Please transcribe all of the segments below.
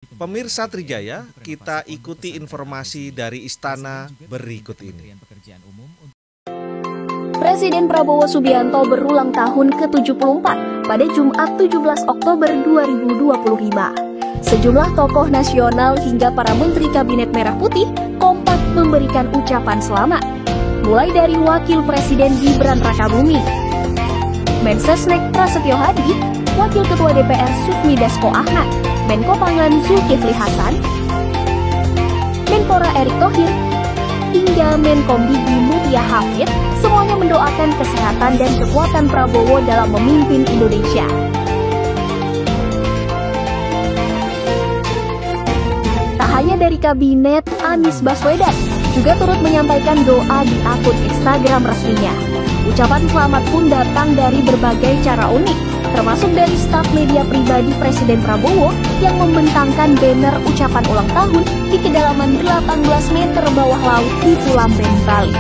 Pemirsa Trijaya, kita ikuti informasi dari istana berikut ini. Presiden Prabowo Subianto berulang tahun ke-74 pada Jumat 17 Oktober 2025. Sejumlah tokoh nasional hingga para menteri Kabinet Merah Putih kompak memberikan ucapan selamat. Mulai dari Wakil Presiden Gibran Rakabuming, Mensesnek Prasetyo Hadi, Wakil Ketua DPR Sufmi Dasko Ahmad, Menko Pangan Zulkifli Hasan, Menpora Erick Thohir, hingga Menkom Digi Mutia Hafid, semuanya mendoakan kesehatan dan kekuatan Prabowo dalam memimpin Indonesia. Tak hanya dari kabinet, Anies Baswedan juga turut menyampaikan doa di akun Instagram resminya. Ucapan selamat pun datang dari berbagai cara unik, termasuk dari staf media pribadi Presiden Prabowo yang membentangkan banner ucapan ulang tahun di kedalaman 18 meter bawah laut di Pulamben, Bali.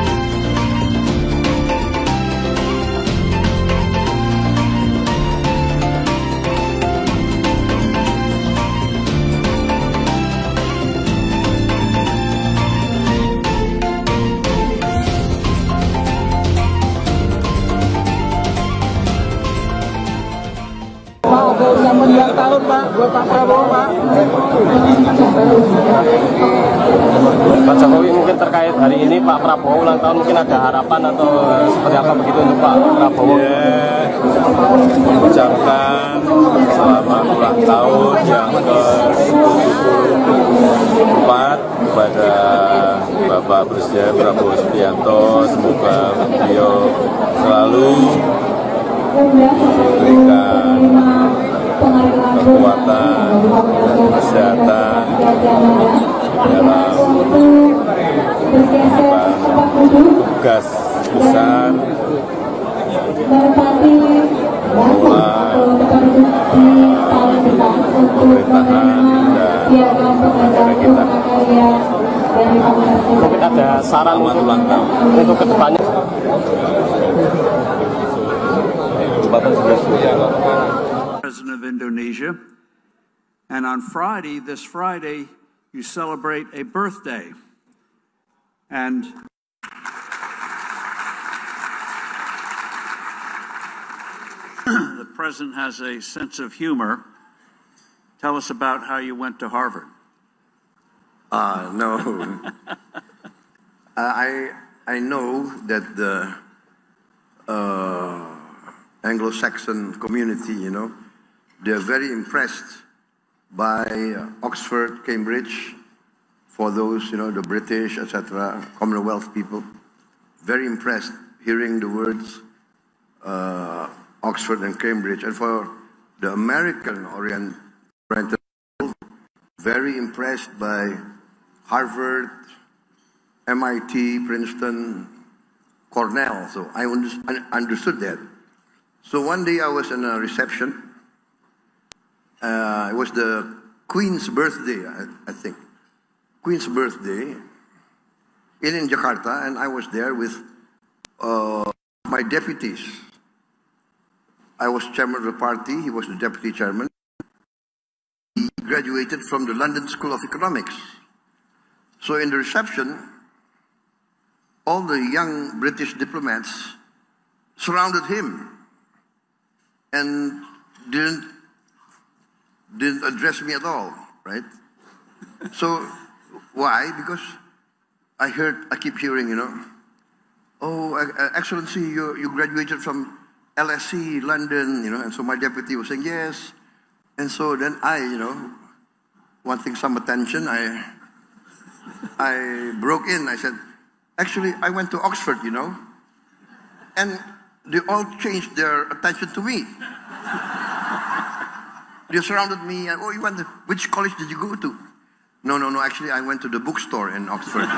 Ucapan ulang tahun Pak, buat Pak Prabowo Pak. Pak Jokowi, mungkin terkait hari ini Pak Prabowo ulang tahun, mungkin ada harapan atau seperti apa begitu untuk Pak Prabowo? Ya, ucapkan selamat ulang tahun yang ke-74 kepada Bapak Presiden Prabowo Subianto. Semoga beliau selalu diberikan kekuatan dan kesehatan dalam tugas besar mengelola pemerintahan dan negara kita. Mungkin ada saran ulang tahun untuk kedepannya. President of Indonesia, and on Friday, this Friday, you celebrate a birthday. And the president has a sense of humor. Tell us about how you went to Harvard. No. I know that the Anglo-Saxon community, they're very impressed by Oxford, Cambridge, for those, the British, etc., Commonwealth people. Very impressed hearing the words Oxford and Cambridge. And for the American oriented people, very impressed by Harvard, MIT, Princeton, Cornell. So I understood that. So one day I was in a reception. It was the Queen's birthday, I think. Queen's birthday in Jakarta, and I was there with my deputies. I was chairman of the party, he was the deputy chairman. He graduated from the London School of Economics. So in the reception, all the young British diplomats surrounded him and didn't address me at all, right? So why? Because I keep hearing, oh, Excellency, you graduated from LSE, London, and so my deputy was saying yes. And so then I, wanting some attention, I broke in. I said, actually, I went to Oxford, and they all changed their attention to me. They surrounded me, and, oh, which college did you go to? No, actually I went to the bookstore in Oxford.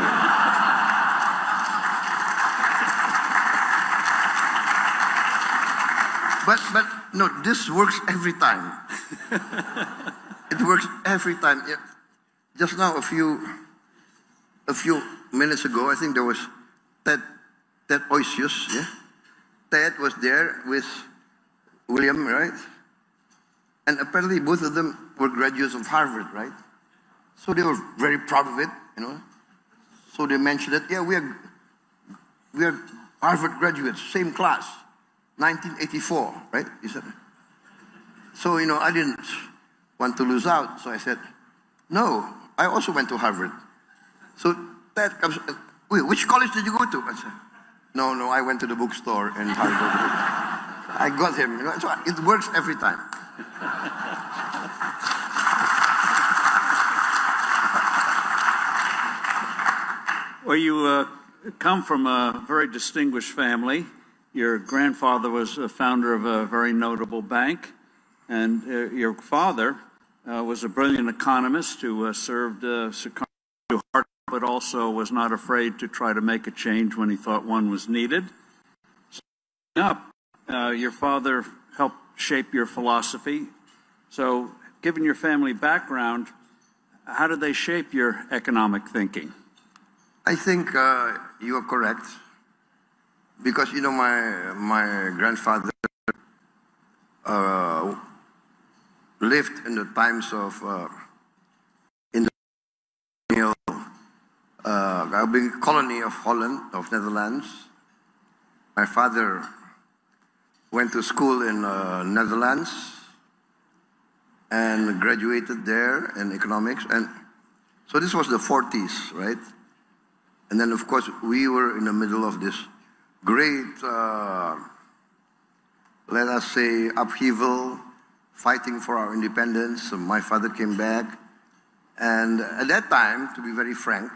But no, this works every time. It works every time. Yeah. Just now, a few minutes ago, I think there was Ted Oisius, yeah? Ted was there with William, right? And apparently both of them were graduates of Harvard, right? So they were very proud of it, you know. So they mentioned that, yeah, we are Harvard graduates, same class, 1984, right? He said. So, you know, I didn't want to lose out. So I said, no, I also went to Harvard. So that comes, wait, which college did you go to? I said, no, I went to the bookstore in Harvard. I got him. You know, so it works every time. Well, you come from a very distinguished family. Your grandfather was a founder of a very notable bank, and your father was a brilliant economist who served Sukarno hard, but also was not afraid to try to make a change when he thought one was needed. So, your father helped shape your philosophy. So, given your family background, how did they shape your economic thinking? I think you are correct, because, you know, my grandfather lived in the times of in the colony of Holland, of Netherlands. My father went to school in Netherlands and graduated there in economics, and so this was the 40s, right? And then, of course, we were in the middle of this great, let us say, upheaval, fighting for our independence. So my father came back. And at that time, to be very frank,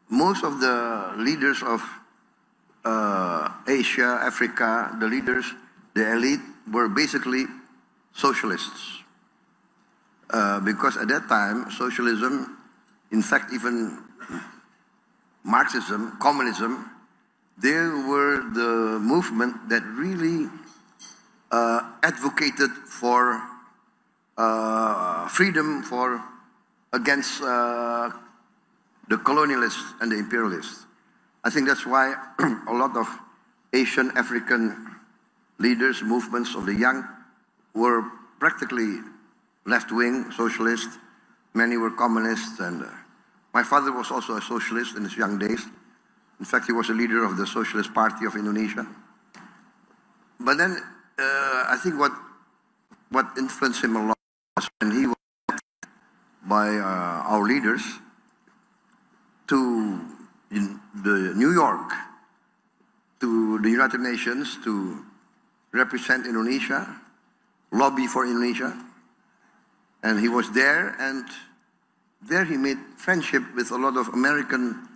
most of the leaders of Asia, Africa, the leaders, the elite, were basically socialists. Because at that time, socialism, in fact, even Marxism, communism, they were the movement that really advocated for freedom against the colonialists and the imperialists. I think that's why a lot of Asian, African leaders, movements of the young were practically left-wing socialists. Many were communists, and my father was also a socialist in his young days. In fact, he was a leader of the Socialist Party of Indonesia. But then, I think what influenced him a lot was when he was by our leaders to New York, to the United Nations, to represent Indonesia, lobby for Indonesia. And he was there, and there he made friendship with a lot of American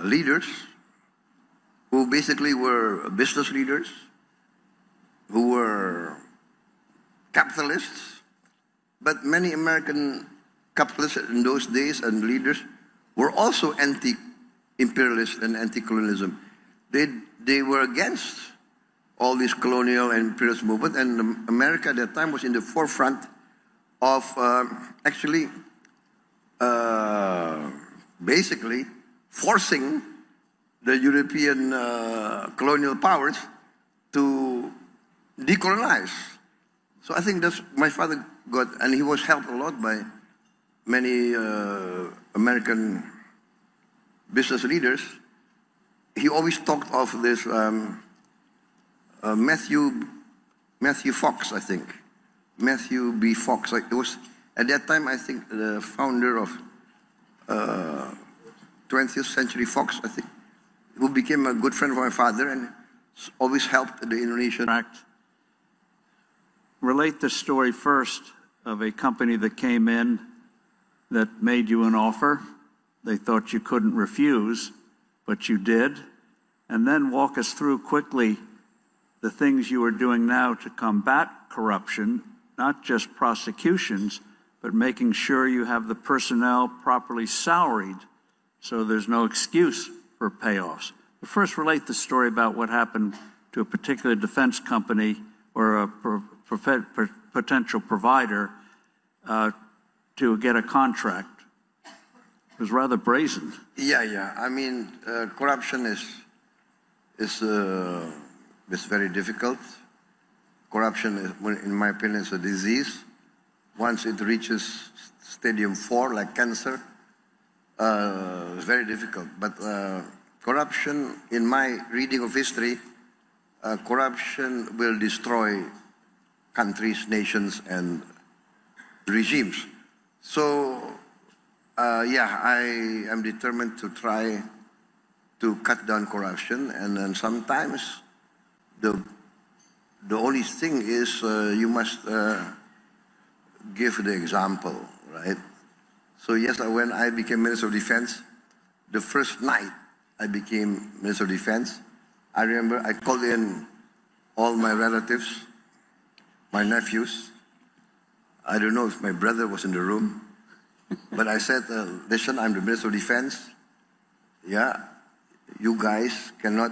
leaders who basically were business leaders, who were capitalists. But many American capitalists in those days and leaders were also anti-imperialist and anti-colonialism. They were against all this colonial and imperialist movement, and America at that time was in the forefront of actually basically forcing the European colonial powers to decolonize. So I think that's my father got, and he was helped a lot by many American business leaders. He always talked of this Matthew Fox, I think. Matthew B. Fox. It was at that time, I think, the founder of 20th Century Fox, I think, who became a good friend of my father and always helped the Indonesian. Relate the story first of a company that came in that made you an offer. They thought you couldn't refuse, but you did. And then walk us through quickly the things you are doing now to combat corruption, not just prosecutions, but making sure you have the personnel properly salaried so there's no excuse for payoffs. But first, relate the story about what happened to a particular defense company or a potential provider to get a contract. It was rather brazen. Yeah. I mean, corruption is very difficult. Corruption, in my opinion, is a disease. Once it reaches stadium 4, like cancer, is very difficult. But corruption, in my reading of history, corruption will destroy countries, nations, and regimes. So, yeah, I am determined to try to cut down corruption, and then sometimes the only thing is you must give the example, right? So yes, when I became Minister of Defense, the first night I became Minister of Defense, I remember I called in all my relatives, my nephews. I don't know if my brother was in the room, but I said, listen, I'm the Minister of Defense. Yeah, you guys cannot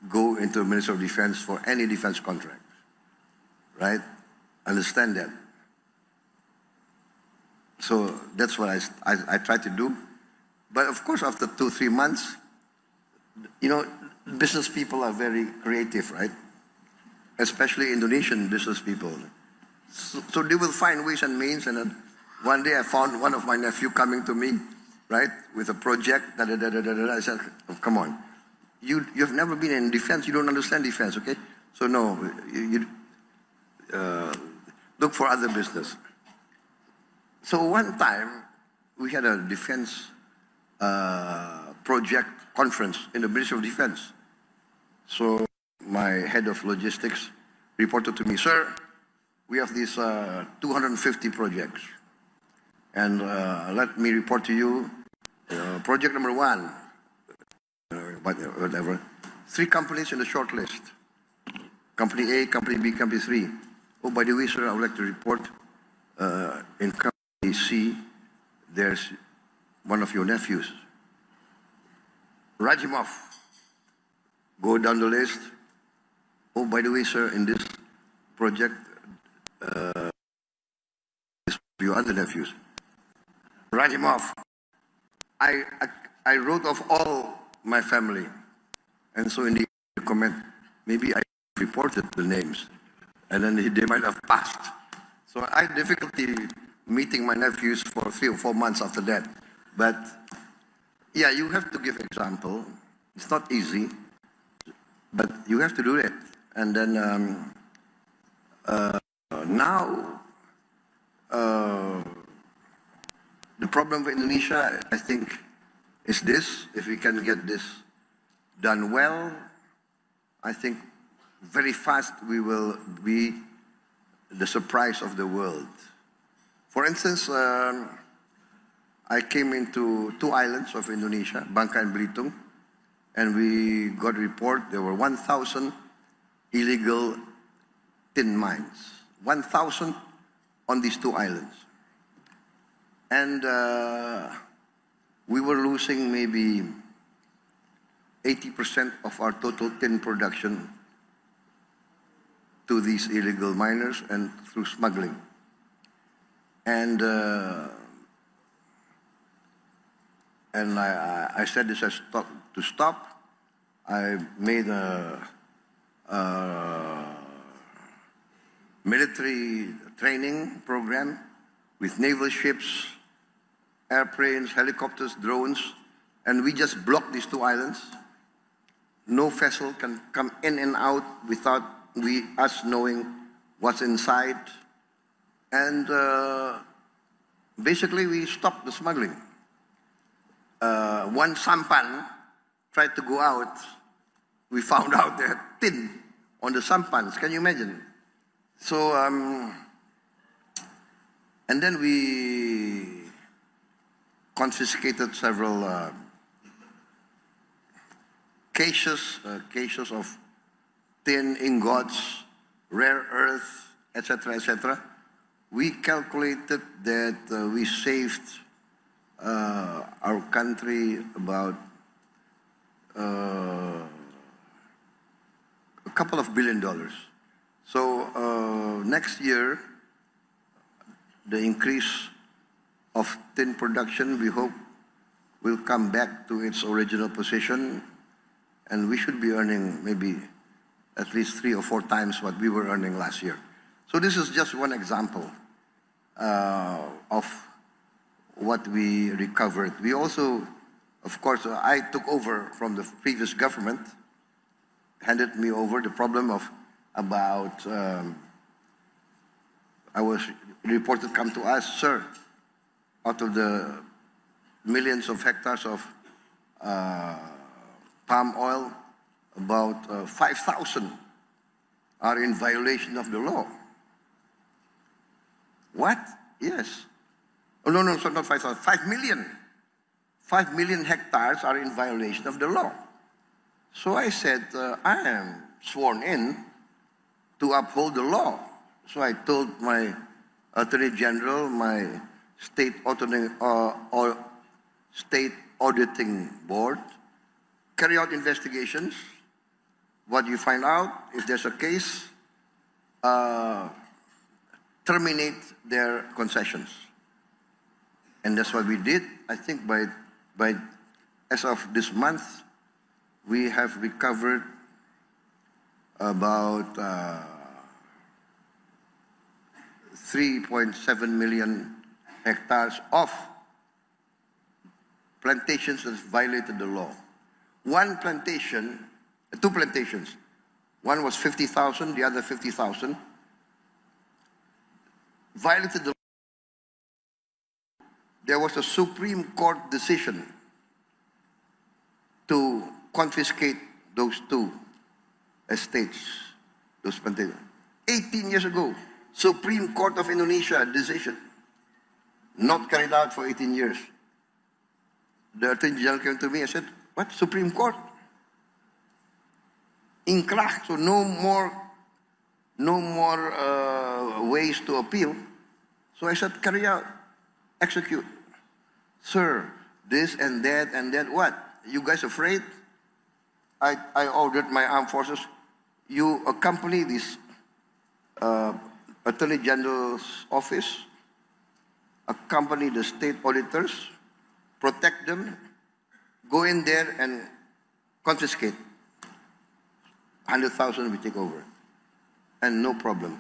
go into a Minister of Defense for any defense contract, right? Understand that. So that's what I try to do. But of course, after 2-3 months, you know, business people are very creative, right? Especially Indonesian business people. So they will find ways and means. And then one day I found one of my nephew coming to me, right, with a project. I said, oh, come on. You've never been in defense. You don't understand defense, okay? So no, look for other business. So one time, we had a defense project conference in the Ministry of Defense. So my head of logistics reported to me, sir, we have these 250 projects. And let me report to you, project number 1, whatever, 3 companies in the short list. Company A, Company B, Company 3. Oh, by the way, sir, I would like to report in Company C, there's one of your nephews. Write him off. Go down the list. Oh, by the way, sir, in this project, your other nephews. Write him off. I wrote off all my family. And so in the comment, maybe I reported the names. And then they might have passed. So I had difficulty meeting my nephews for 3 or 4 months after that. But yeah, you have to give example. It's not easy, but you have to do it. And then now, the problem for Indonesia, I think, is this. If we can get this done well, I think very fast we will be the surprise of the world. For instance, I came into 2 islands of Indonesia, Bangka and Belitung, and we got a report there were 1,000 illegal tin mines. 1,000 on these 2 islands. And we were losing maybe 80% of our total tin production to these illegal miners and through smuggling. And I said this has to stop. I made a military training program with naval ships, airplanes, helicopters, drones, and we just blocked these 2 islands. No vessel can come in and out without us knowing what's inside. And basically we stopped the smuggling. One sampan tried to go out. We found out there had tin on the sampans. Can you imagine? So, and then we confiscated several cases of tin ingots, rare earth, etc., etc. We calculated that we saved our country about a couple of $1 billion. So next year, the increase of tin production, we hope, will come back to its original position, and we should be earning maybe at least 3 or 4 times what we were earning last year. So this is just one example of what we recovered. We also, of course, I took over from the previous government, handed me over the problem of about, I was reported come to us, sir, out of the millions of hectares of palm oil, about 5,000 are in violation of the law. What? Yes. Oh, no, so not 5,000, 5 million. 5 million hectares are in violation of the law. So I said, I am sworn in to uphold the law. So I told my Attorney General, my state auditing board, carry out investigations. What you find out, if there's a case, terminate their concessions. And that's what we did. I think by as of this month, we have recovered about 3.7 million hectares of plantations that violated the law. One plantation, two plantations, one was 50,000, the other 50,000, violated the law. There was a Supreme Court decision to confiscate those two estates, those plantations. 18 years ago, Supreme Court of Indonesia decision, not carried out for 18 years. The Attorney General came to me and said, what, Supreme Court? Inkrah, so no more ways to appeal. So I said, carry out, execute. Sir, this and that, what? You guys afraid? I ordered my armed forces, you accompany this Attorney General's office, accompany the state auditors, protect them, go in there and confiscate. 100,000 we take over. And no problem.